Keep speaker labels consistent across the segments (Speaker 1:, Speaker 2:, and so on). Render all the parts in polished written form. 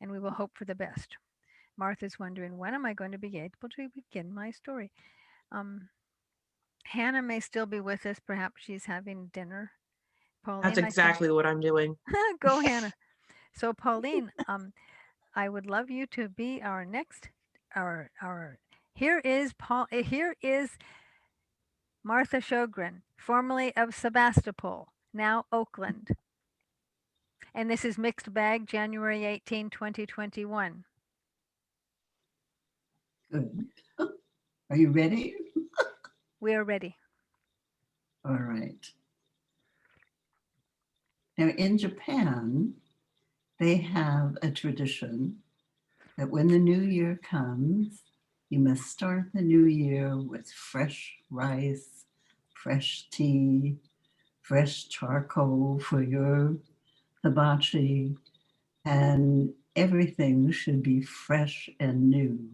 Speaker 1: and we will hope for the best. Martha's wondering, when am I going to be able to begin my story? Um, Hannah may still be with us. Perhaps she's having dinner.
Speaker 2: That's
Speaker 1: Pauline, I think.
Speaker 2: exactly what I'm doing.
Speaker 1: Go, Hannah. So, Pauline, I would love you to be our next, our. Here is Martha Sjogren, formerly of Sebastopol, now Oakland. And this is Mixed Bag, January 18, 2021.
Speaker 3: Good. Are you ready?
Speaker 1: We are ready.
Speaker 3: All right. Now, in Japan, they have a tradition that when the new year comes, you must start the new year with fresh rice, fresh tea, fresh charcoal for your hibachi, and everything should be fresh and new.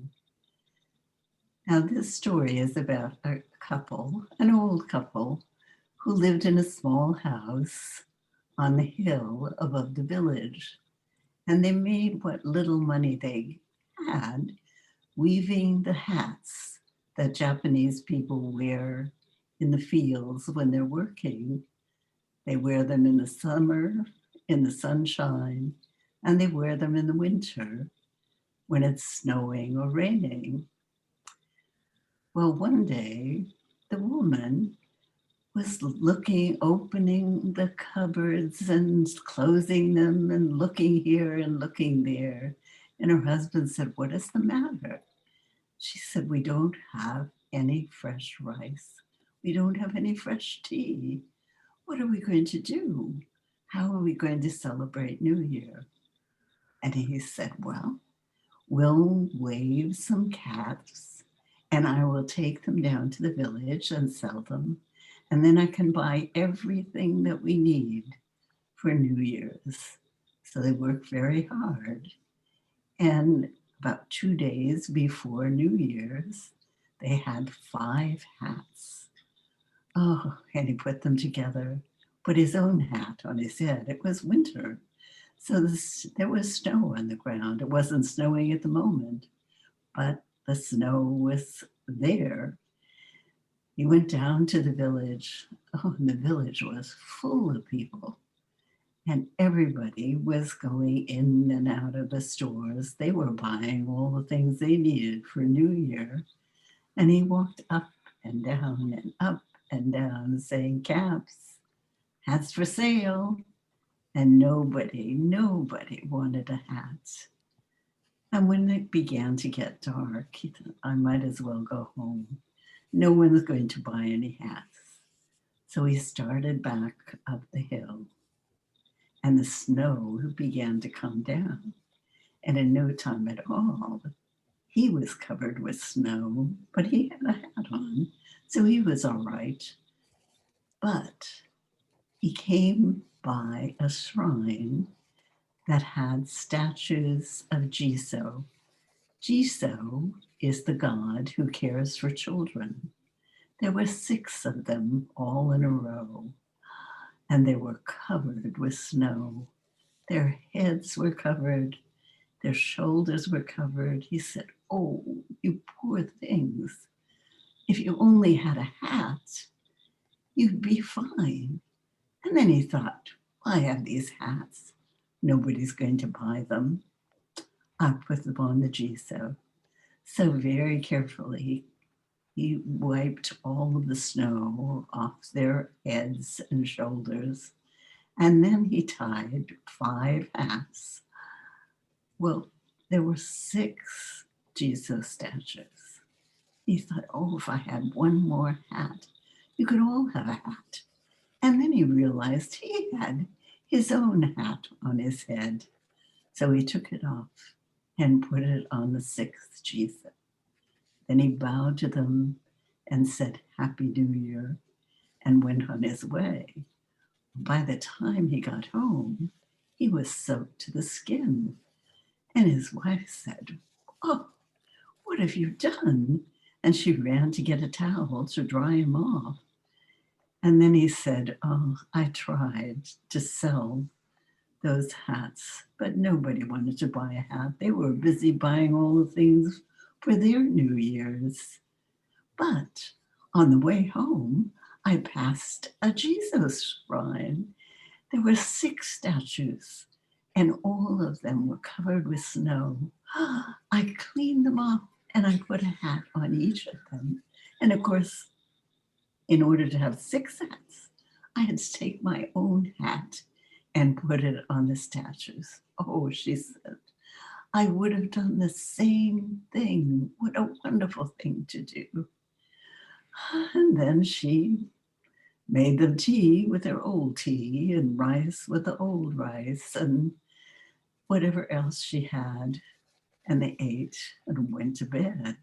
Speaker 3: Now, this story is about a couple, an old couple, who lived in a small house on the hill above the village. And they made what little money they had weaving the hats that Japanese people wear in the fields when they're working. They wear them in the summer, in the sunshine, and they wear them in the winter when it's snowing or raining. Well, one day, the woman was looking, opening the cupboards and closing them and looking here and looking there. And her husband said, "What is the matter?" She said, "We don't have any fresh rice. We don't have any fresh tea. What are we going to do? How are we going to celebrate New Year?" And he said, "Well, we'll wave some cats and I will take them down to the village and sell them. And then I can buy everything that we need for New Year's." So they worked very hard. And about 2 days before New Year's, they had 5 hats. Oh, and he put them together, put his own hat on his head. It was winter. So there was snow on the ground. It wasn't snowing at the moment, but the snow was there. He went down to the village. Oh, and the village was full of people. And everybody was going in and out of the stores. They were buying all the things they needed for New Year. And he walked up and down and up and down saying, "Caps, hats for sale." And nobody wanted a hat. And when it began to get dark, he thought, I might as well go home. No one was going to buy any hats. So he started back up the hill, and the snow began to come down. And in no time at all, he was covered with snow, but he had a hat on, so he was all right. But he came by a shrine that had statues of Jiso. Jiso is the god who cares for children. There were 6 of them all in a row, and they were covered with snow. Their heads were covered, their shoulders were covered. He said, "Oh, you poor things. If you only had a hat, you'd be fine." And then he thought, "I have these hats. Nobody's going to buy them. I'll put them on the Jiso." So very carefully, he wiped all of the snow off their heads and shoulders. And then he tied 5 hats. Well, there were 6 Jesus statues. He thought, "Oh, if I had one more hat, you could all have a hat." And then he realized he had his own hat on his head. So he took it off and put it on the 6th Jesus. Then he bowed to them and said, "Happy New Year," and went on his way. By the time he got home, he was soaked to the skin. And his wife said, "Oh, what have you done?" And she ran to get a towel to dry him off. And then he said, "Oh, I tried to sell those hats, but nobody wanted to buy a hat. They were busy buying all the things for their New Year's. But on the way home, I passed a Jesus shrine. There were 6 statues, and all of them were covered with snow. I cleaned them off and I put a hat on each of them. And of course, in order to have 6 hats, I had to take my own hat and put it on the statues. Oh, she said, I would have done the same thing. What a wonderful thing to do. And then she made them tea with their old tea and rice with the old rice and whatever else she had. And they ate and went to bed.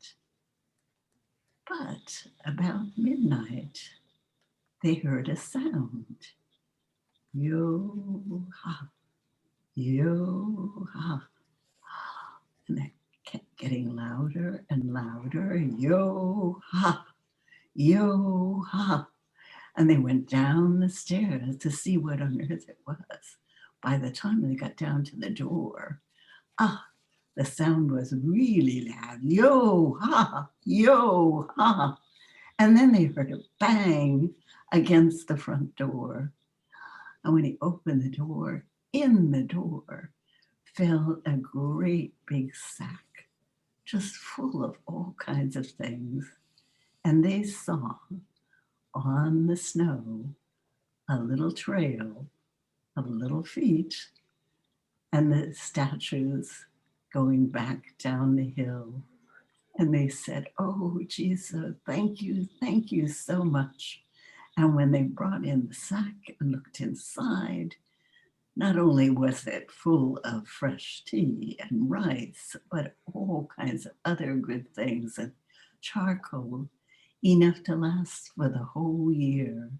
Speaker 3: But about midnight, they heard a sound. Yo ha, yo ha. And it kept getting louder and louder. Yo ha, yo ha. And they went down the stairs to see what on earth it was. By the time they got down to the door, ah, the sound was really loud. Yo ha, yo ha. And then they heard a bang against the front door. And when he opened the door, in the door fell a great big sack, just full of all kinds of things. And they saw on the snow a little trail of little feet and the statues going back down the hill. And they said, oh, Jesus, thank you so much. And when they brought in the sack and looked inside, not only was it full of fresh tea and rice, but all kinds of other good things and charcoal, enough to last for the whole year.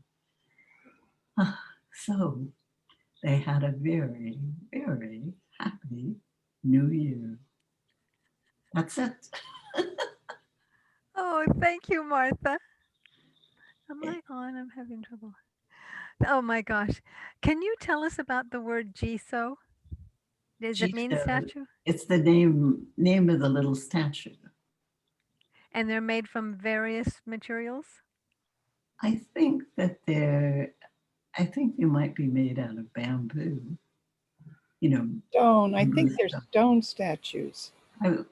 Speaker 3: So they had a very, very happy New Year. That's it.
Speaker 1: Oh, thank you, Martha. Am I on? I'm having trouble. Oh my gosh. Can you tell us about the word Jiso? Does it mean
Speaker 3: Gita,
Speaker 1: statue?
Speaker 3: it's the name of the little statue.
Speaker 1: And they're made from various materials?
Speaker 3: I think that I think they might be made out of bamboo. You know,
Speaker 2: Stone. I
Speaker 3: bamboo
Speaker 2: think they're
Speaker 3: stuff.
Speaker 2: stone statues.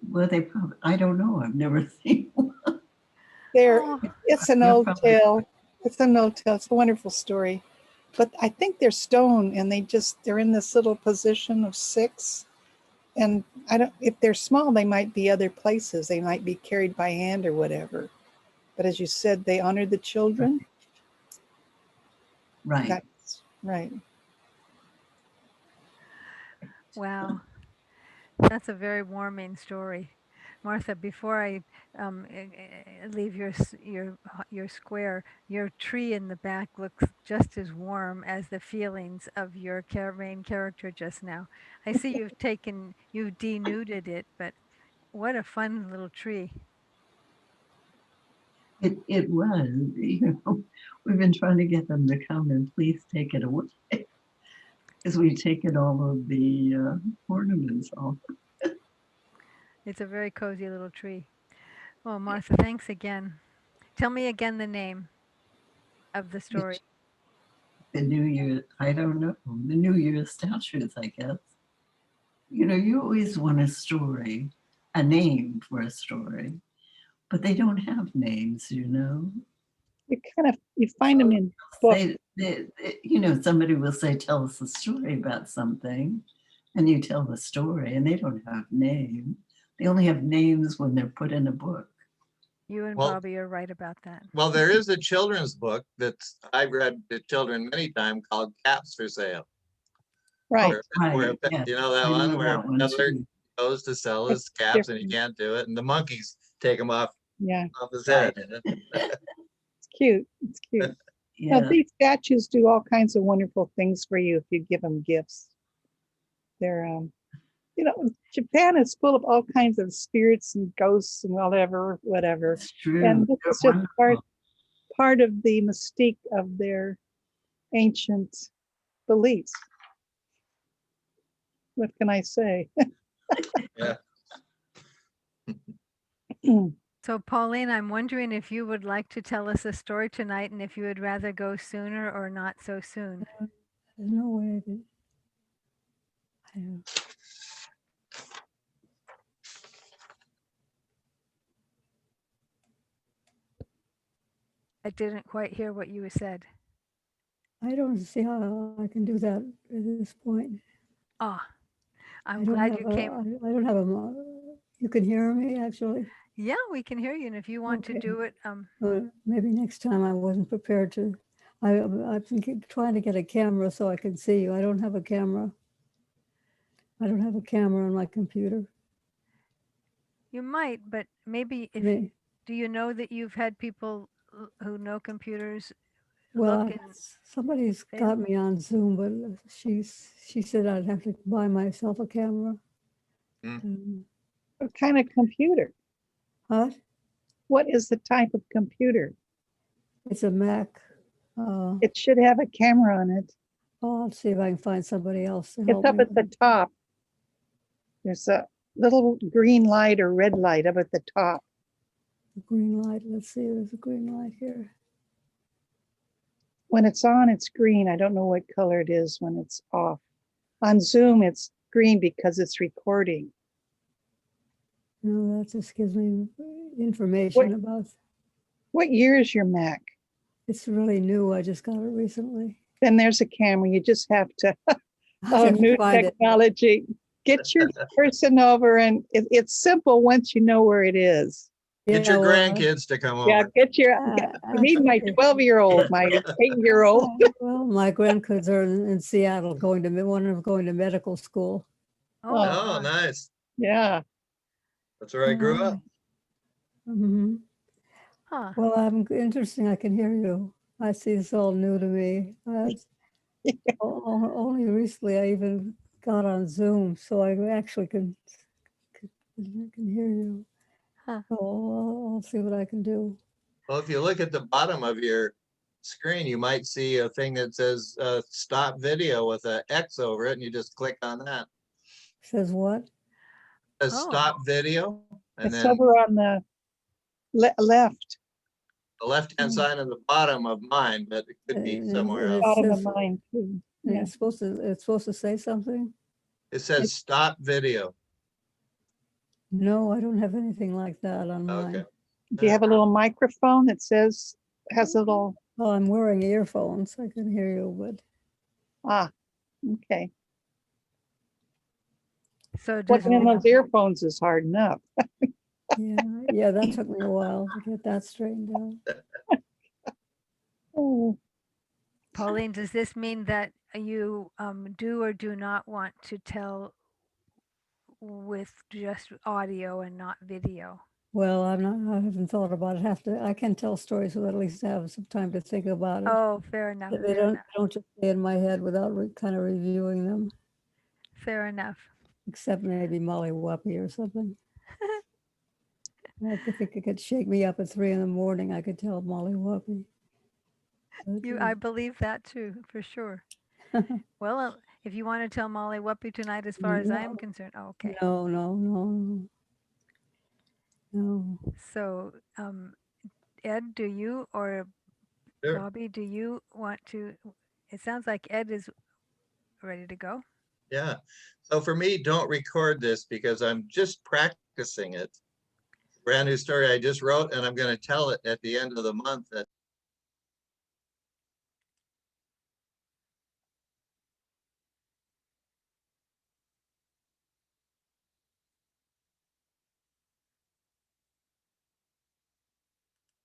Speaker 3: Well, they probably. I don't know. I've never seen one.
Speaker 2: They're
Speaker 1: Oh,
Speaker 2: it's an
Speaker 3: You're
Speaker 2: old
Speaker 3: probably
Speaker 2: tale. It's an old tale. It's a wonderful story. But I think they're stone and they're in this little position of 6. And I don't if they're small, they might be other places. They might be carried by hand or whatever. But as you said, they honor the children.
Speaker 3: right.
Speaker 2: That's right.
Speaker 1: wow. That's a very warming story. Martha, before I leave your square, your tree in the back looks just as warm as the feelings of your main character just now. I see you've denuded it, but what a fun little tree.
Speaker 3: It was. We've been trying to get them to come and please take it away because we've taken all of the ornaments off.
Speaker 1: It's a very cozy little tree. Oh, Martha, thanks again. Tell me again the name of the story.
Speaker 3: Which the New Year, I don't know, the New Year's statues, I guess. You always want a story, a name for a story, but they don't have names.
Speaker 2: You find them in books.
Speaker 3: Somebody will say, tell us a story about something, and you tell the story, and they don't have names. They only have names when they're put in a book.
Speaker 1: You and
Speaker 4: Well,
Speaker 1: Bobby are right about that.
Speaker 4: well, there is a children's book that I've read to children many times called Caps for Sale.
Speaker 2: Right.
Speaker 3: Right, yes,
Speaker 4: You know that
Speaker 3: I
Speaker 4: one
Speaker 3: know
Speaker 4: where a
Speaker 3: that one
Speaker 4: peddler
Speaker 3: too.
Speaker 4: goes to sell his
Speaker 2: It's
Speaker 4: caps and he
Speaker 2: different.
Speaker 4: can't do it, and the monkeys take him
Speaker 2: Yeah.
Speaker 4: off his
Speaker 3: Right.
Speaker 4: head.
Speaker 2: It's cute. It's cute. Now,
Speaker 3: Yeah,
Speaker 2: these statues do all kinds of wonderful things for you if you give them gifts. They're, Japan is full of all kinds of spirits and ghosts and whatever.
Speaker 3: it's true.
Speaker 2: And this
Speaker 3: They're
Speaker 2: is just
Speaker 3: wonderful.
Speaker 2: part of the mystique of their ancient beliefs. What can I say?
Speaker 4: Yeah.
Speaker 1: So Pauline, I'm wondering if you would like to tell us a story tonight and if you would rather go sooner or not so soon.
Speaker 5: There's no way I can. I don't,
Speaker 1: I didn't quite hear what you said.
Speaker 5: I don't see how I can do that at this point.
Speaker 1: Ah,
Speaker 5: I
Speaker 1: I'm
Speaker 5: don't
Speaker 1: glad
Speaker 5: have
Speaker 1: you
Speaker 5: a.
Speaker 1: came.
Speaker 5: I don't have a. You can hear me actually.
Speaker 1: Yeah, we can hear you. And if you want to
Speaker 5: Okay.
Speaker 1: do it,
Speaker 5: Maybe next time I wasn't prepared to. I've been trying to get a camera so I can see you. I don't have a camera. I don't have a camera on my computer.
Speaker 1: you might, but maybe if,
Speaker 5: Me.
Speaker 1: do you know that you've had people who know computers
Speaker 5: Well,
Speaker 1: look and
Speaker 5: somebody's
Speaker 1: fail?
Speaker 5: got me on Zoom, but she said I'd have to buy myself a camera.
Speaker 4: Mm.
Speaker 2: What kind of computer?
Speaker 5: What?
Speaker 2: What is the type of computer?
Speaker 5: It's a Mac.
Speaker 2: It should have a camera on it.
Speaker 5: Oh, I'll see if I can find somebody else to
Speaker 2: It's
Speaker 5: help
Speaker 2: up
Speaker 5: me.
Speaker 2: at the top. There's a little green light or red light up at the top.
Speaker 5: The green light. Let's see. There's a green light here.
Speaker 2: When it's on, it's green. I don't know what color it is when it's off. On Zoom, it's green because it's recording.
Speaker 5: No, that just gives me information about.
Speaker 2: What year is your Mac?
Speaker 5: It's really new. I just got it recently.
Speaker 2: Then there's a camera. You just have to,
Speaker 5: I
Speaker 2: oh,
Speaker 5: have to
Speaker 2: new
Speaker 5: find it.
Speaker 2: technology. Get your person over, and it's simple once you know where it is.
Speaker 4: Get your
Speaker 5: Yeah, well,
Speaker 4: grandkids to come
Speaker 2: Yeah,
Speaker 4: over.
Speaker 2: I need my
Speaker 5: actually,
Speaker 2: 12-year-old, my 8-year-old.
Speaker 5: well, my grandkids are in Seattle going to one of them going to medical school.
Speaker 1: Oh,
Speaker 4: Oh,
Speaker 1: my.
Speaker 4: nice.
Speaker 2: Yeah.
Speaker 4: That's where I grew up.
Speaker 5: hmm
Speaker 1: Huh.
Speaker 5: Well, I'm interesting. I can hear you. I see it's all new to me. Only recently I even got on Zoom, so I actually can hear you.
Speaker 1: Huh.
Speaker 5: So I'll see what I can do.
Speaker 4: Well, if you look at the bottom of your screen, you might see a thing that says stop video with an X over it, and you just click on that.
Speaker 5: Says what?
Speaker 4: It says
Speaker 1: Oh.
Speaker 4: stop video, and
Speaker 2: It's
Speaker 4: then
Speaker 2: over on the left,
Speaker 4: the left-hand side of the bottom of mine, but it could be somewhere
Speaker 5: And it
Speaker 4: else.
Speaker 2: bottom of
Speaker 5: says,
Speaker 2: mine too.
Speaker 5: and
Speaker 2: Yeah.
Speaker 5: it's supposed to say something.
Speaker 4: It says stop video.
Speaker 5: No, I don't have anything like that on
Speaker 4: Okay.
Speaker 5: mine.
Speaker 2: Do you have a little microphone that says, has a little,
Speaker 5: Well, I'm wearing earphones. I can hear you, but
Speaker 2: okay.
Speaker 1: So does
Speaker 2: Plugging in those earphones is hard enough.
Speaker 5: yeah, that took me a while to get that straightened out.
Speaker 2: Oh,
Speaker 1: Pauline, does this mean that you do or do not want to tell with just audio and not video?
Speaker 5: Well, I haven't thought about it. I can tell stories, so at least have some time to think about it.
Speaker 1: Oh, fair enough.
Speaker 5: They don't just stay in my head without kind of reviewing them,
Speaker 1: Fair enough.
Speaker 5: except maybe Molly Whuppie or something. If it could shake me up at 3 a.m, I could tell Molly Whuppie.
Speaker 1: I believe that too, for sure. Well, if you want to tell Molly Whuppie tonight, as far as I am concerned, okay.
Speaker 5: No.
Speaker 1: So, Ed, do you or
Speaker 4: Sure.
Speaker 1: Bobby, do you want to? It sounds like Ed is ready to go.
Speaker 4: Yeah. So for me, don't record this because I'm just practicing it. Brand new story I just wrote, and I'm going to tell it at the end of the month at